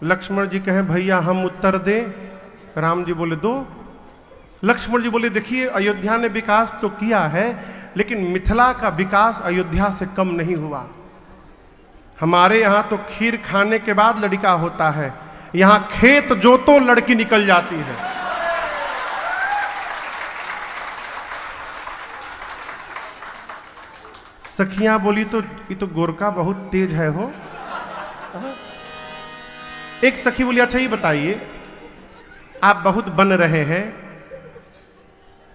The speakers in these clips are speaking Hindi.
लक्ष्मण जी कहें भैया हम उत्तर दें। राम जी बोले दो। लक्ष्मण जी बोले देखिए अयोध्या ने विकास तो किया है लेकिन मिथिला का विकास अयोध्या से कम नहीं हुआ। हमारे यहाँ तो खीर खाने के बाद लड़का होता है, यहाँ खेत जोतों लड़की निकल जाती है। सखियां बोली तो ये तो गोरका बहुत तेज है हो। एक सखी बोली अच्छा ये बताइए आप बहुत बन रहे हैं,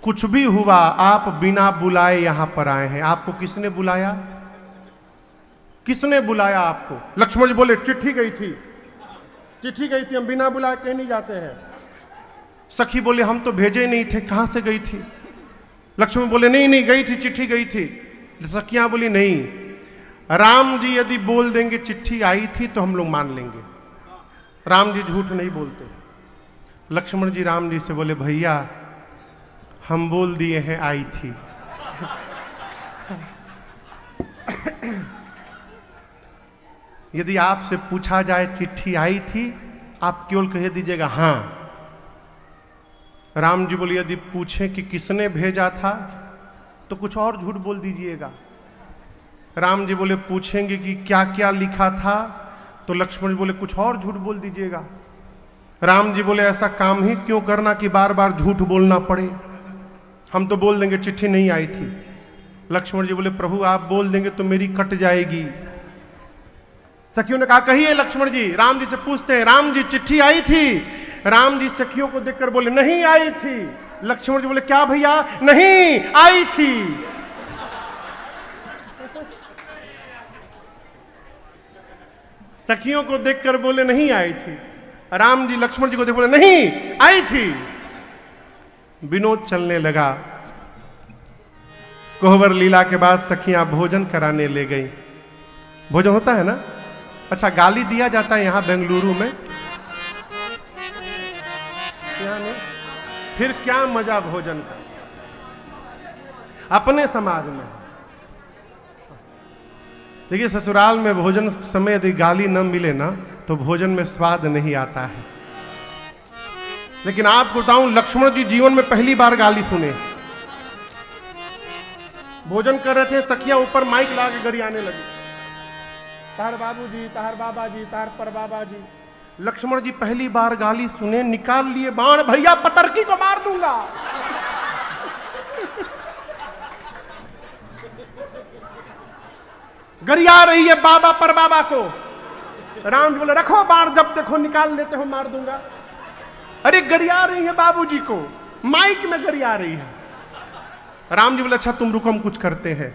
कुछ भी हुआ आप बिना बुलाए यहां पर आए हैं, आपको किसने बुलाया? किसने बुलाया आपको? लक्ष्मण जी बोले चिट्ठी गई थी, चिट्ठी गई थी, हम बिना बुलाए कहीं नहीं जाते हैं। सखी बोले हम तो भेजे नहीं थे, कहां से गई थी? लक्ष्मण बोले नहीं नहीं गई थी, चिट्ठी गई थी। सखियां बोली नहीं, राम जी यदि बोल देंगे चिट्ठी आई थी तो हम लोग मान लेंगे, राम जी झूठ नहीं बोलते। लक्ष्मण जी राम जी से बोले भैया हम बोल दिए हैं आई थी। यदि आपसे पूछा जाए चिट्ठी आई थी आप केवल कह दीजिएगा हां। राम जी बोले यदि पूछें कि किसने भेजा था तो कुछ और झूठ बोल दीजिएगा। राम जी बोले पूछेंगे कि क्या क्या लिखा था तो लक्ष्मण जी बोले कुछ और झूठ बोल दीजिएगा। राम जी बोले ऐसा काम ही क्यों करना कि बार बार झूठ बोलना पड़े, हम तो बोल देंगे चिट्ठी नहीं आई थी। लक्ष्मण जी बोले प्रभु आप बोल देंगे तो मेरी कट जाएगी। सखियों ने कहा कहिए लक्ष्मण जी। राम जी से पूछते हैं राम जी चिट्ठी आई थी? राम जी सखियों को देखकर बोले नहीं आई थी। लक्ष्मण जी बोले क्या भैया? नहीं आई थी। सखियों को देखकर बोले नहीं आई थी। राम जी लक्ष्मण जी को देख बोले नहीं आई थी। विनोद चलने लगा। कोहबर लीला के बाद सखियां भोजन कराने ले गई। भोजन होता है ना? अच्छा गाली दिया जाता है यहां बेंगलुरु में, यहाँ नहीं। फिर क्या मजा भोजन का अपने समाज में। देखिए ससुराल में भोजन समय यदि गाली न मिले ना तो भोजन में स्वाद नहीं आता है। लेकिन आपको बताऊं लक्ष्मण जी जीवन में पहली बार गाली सुने। भोजन कर रहे थे, सखिया ऊपर माइक ला के गरियाने लगी, तार बाबू जी, तार बाबा जी, तार पर बाबा जी। लक्ष्मण जी पहली बार गाली सुने, निकाल लिए बाण, भैया पतरकी को मार दूंगा। गरिया रही है बाबा पर बाबा को। राम जी बोले रखो बाण, जब देखो निकाल लेते हो मार दूंगा। अरे गरिया रही है बाबूजी को, माइक में गरिया रही है। राम जी बोले अच्छा तुम रुको हम कुछ करते हैं।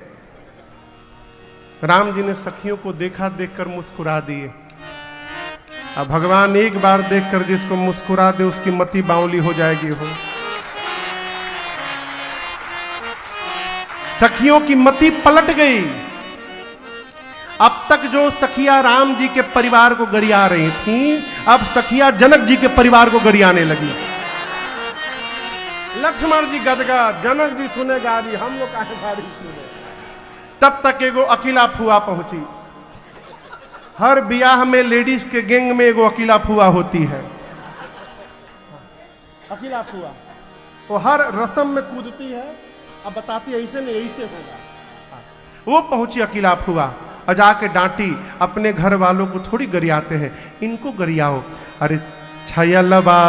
राम जी ने सखियों को देखा, देखकर मुस्कुरा दिए। अब भगवान एक बार देखकर जिसको मुस्कुरा दे उसकी मति बावली हो जाएगी। हो सखियों की मति पलट गई। अब तक जो सखिया राम जी के परिवार को गरिया रही थी, अब सखिया जनक जी के परिवार को गरियाने लगी। लक्ष्मण जी गदगद, जनक जी सुने गाली, हम लोग काहे गाली सुने। तब तक एगो अकेला फुआ पहुंची। हर ब्याह में लेडीज के गैंग में एगो अकेला फुआ होती है। अकेला फुआ वो हर रस्म में कूदती है, अब बताती है ऐसे नहीं ऐसे होगा। वो पहुंची अकेला फुआ और जाके डांटी। अपने घर वालों को थोड़ी गरियाते हैं, इनको गरियाओ। अरे छयलबा,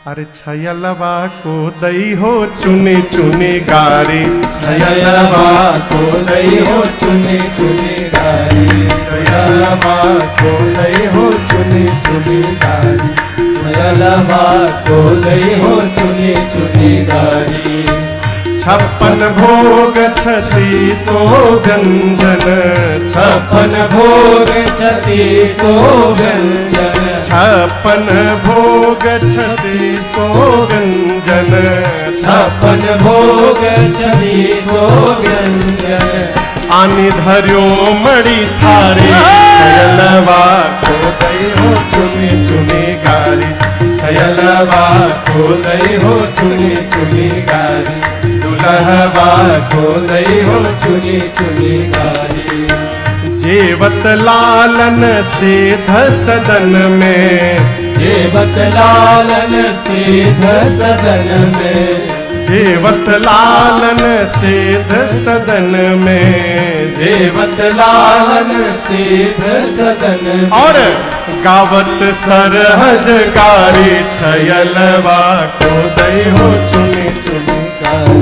अरे छयलबा को दई हो चुनी चुनी गारी, छयलबा को दई हो चुनी चुनी गारी, छयलबा को दई हो चुनी चुनी गारी, छयलबा को दई हो चुनी चुनी गारी। 56 भोग 36 व्यंजन, 56 भोग 36 व्यंजन, 56 भोग 36 व्यंजन, 56 भोग 36 व्यंजन। आनी धर्यो मणि थारी, छयलबा को दई हो चुनी चुनी गारी, छयलबा को दई हो चुनी चुनी गारी, दुल्हबा को दई हो चुनी चुनी गारी। जेवत लालन सेध सदन में, जेवत लालन सेध सदन में, जेवत लालन सेध सदन में, जेवत लालन सेध सदन में। और गावत सरहज गारी छयलवा को दई हो चुनी चुनी गारी,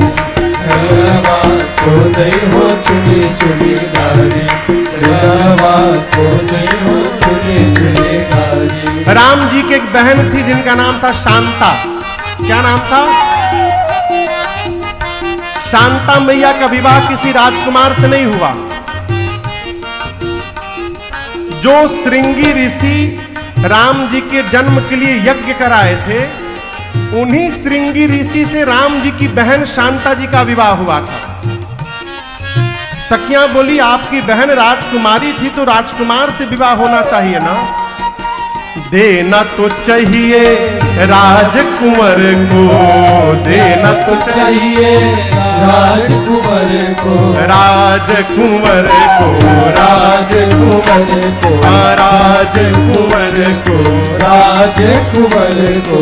छयलवा को दई हो चुनी चुनी गारी, छयलवा को दई हो चुनी चुनी गारी। राम जी की एक बहन थी जिनका नाम था शांता। क्या नाम था? शांता मैया का विवाह किसी राजकुमार से नहीं हुआ। जो श्रृंगी ऋषि राम जी के जन्म के लिए यज्ञ कराए थे, उन्हीं श्रृंगी ऋषि से राम जी की बहन शांता जी का विवाह हुआ था। सखियां बोली, आपकी बहन राजकुमारी थी तो राजकुमार से विवाह होना चाहिए ना। देना तो चाहिए राजकुंवर को, देना तो चाहिए राजकुंवर को, राजकुंवर को, राजकुंवर को, राजकुंवर को, राजकुंवर को।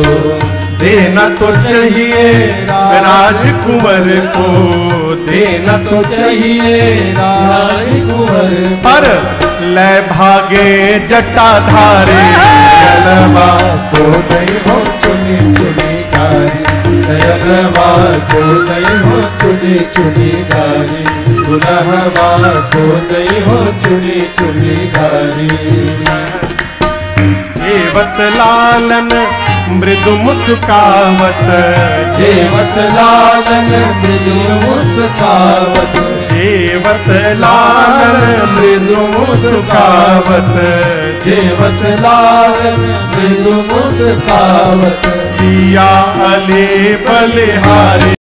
देना तो चाहिए राजकुंवर को, देना तो चाहिए राजकुंवर पर ले भागे जटाधारी, शयलवा को दई हो चुनी चुनी गारी, शयलवा को दई हो चुनी चुनी गारी, दुल्हवा को दई हो चुनी चुनी गारी। जेवत लालन मृदु मुस्कावत, जेवत लालन मृदु मुस्कावत, जेवत लालन मृदु मुस्कावत, जेवत लालन मृदु मुस्कावत। सिया अले बलिहारी।